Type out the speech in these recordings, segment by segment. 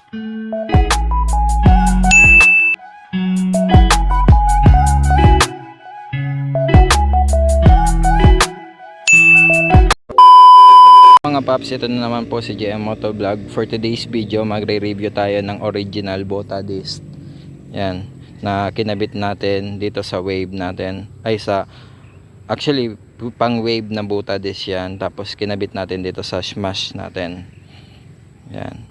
Mga paps, ito na naman po si JM Moto Vlog. For today's video, magre-review tayo ng original Bota disc. Yan, na kinabit natin dito sa wave natin. Actually, pang wave na Bota disc yan. Tapos kinabit natin dito sa smash natin. Yan.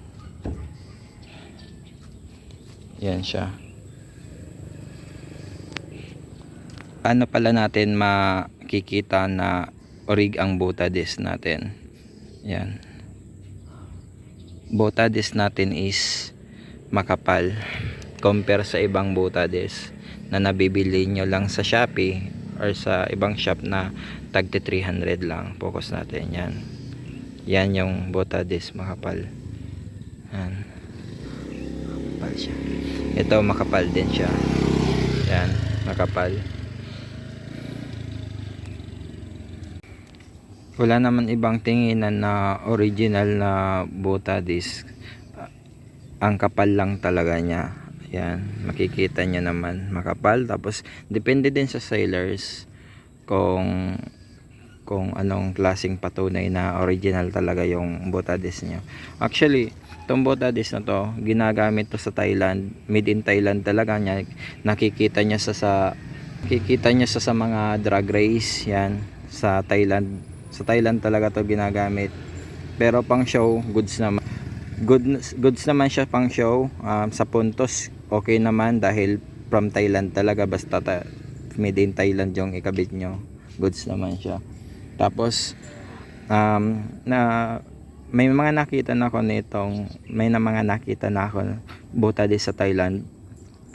Yan siya. Ano pala natin makikita na orig ang Bota disc natin? Yan. Bota disc natin is makapal compare sa ibang Bota disc na nabibili nyo lang sa Shopee or sa ibang shop na tagti 300 lang. Focus natin yan. Yan yung Bota disc makapal. Yan. Makapal siya. Ito makapal din siya. Yan, makapal. Wala naman ibang tinginan na original na Bota disc. Ang kapal lang talaga niya. Yan, makikita niyo naman makapal. Tapos depende din sa sailors kung anong klaseng patunay na original talaga yung Bota disc niyo. Actually, itong Bota disc na to, ginagamit to sa Thailand. Made in Thailand talaga niya. Nakikita niyo sa mga drag race yan sa Thailand. Sa Thailand talaga to ginagamit. Pero pang show, goods naman. Goods naman siya pang show. Sa puntos, okay naman dahil from Thailand talaga. Basta made in Thailand yung ikabit nyo. Goods naman siya. Tapos, may mga nakita na ako Bota disc sa Thailand.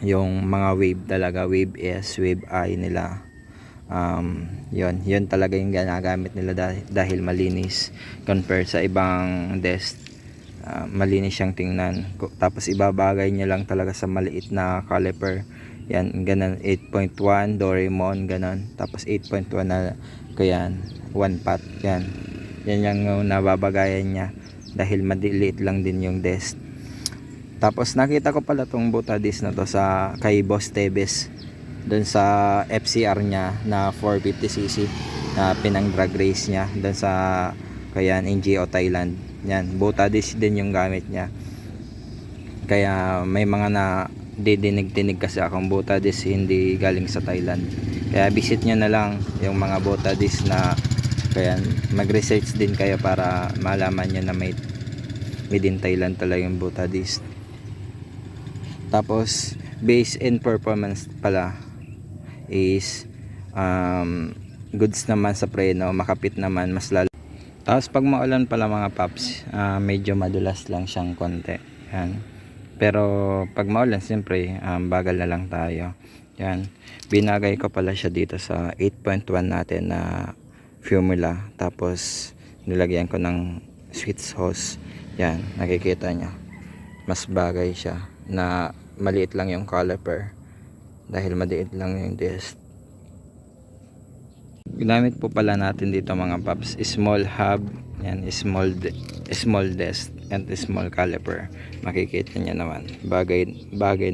Yung mga wave talaga. Wave S, wave I nila. Yun talaga yung ginagamit nila dahil malinis compare sa ibang desk. Malinis siyang tingnan, tapos ibabagay niya lang talaga sa maliit na caliper. Yan, ganun, 8.1 Doraemon, ganun. Tapos 8.1 na yan, 1 pot. Yan yung nababagayan niya dahil maliit lang din yung desk. Tapos nakita ko pala tong Bota disc na to kay Boss Tebes doon sa FCR niya na 450cc na pinang drag race niya doon sa NGO Thailand. Yan, Bota disc din yung gamit niya. Kaya may mga na didinig kasi akong Bota disc hindi galing sa Thailand. Kaya visit nyo na lang yung mga Bota disc na mag-research din kayo para malaman nyo na made in Thailand talaga yung Bota disc. Tapos base and performance pala is goods naman sa preno, makapit naman mas lalo. Tapos pag maulan pala mga paps, medyo madulas lang siyang konti. Yan. Pero pag maulan siyempre bagal na lang tayo. Yan. Binagay ko pala siya dito sa 8.1 natin na formula. Tapos nilagyan ko ng switch hose. Yan, nakikita nyo. Mas bagay siya na maliit lang yung caliper dahil maliit lang yung disc. Ginamit po pala natin dito mga paps, small hub, yan, small disc and small caliper. Makikita niya naman bagay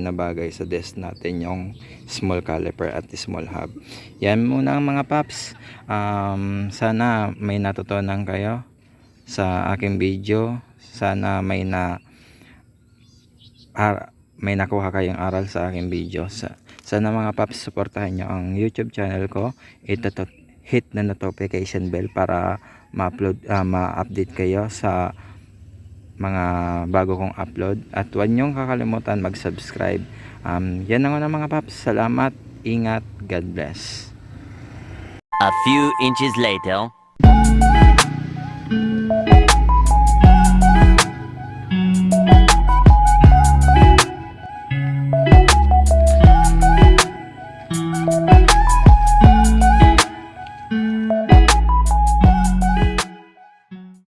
na bagay sa disc natin yung small caliper at small hub. Yan muna ang mga paps. Sana may natutunan kayo sa aking video. Sana may nakuha kayong aral sa aking video. Sana mga paps, supportahan nyo ang YouTube channel ko. Hit na notification bell para ma-update kayo sa mga bago kong upload. At huwag nyong kakalimutan mag-subscribe. Yan na nga mga paps. Salamat, ingat, God bless. A few inches later.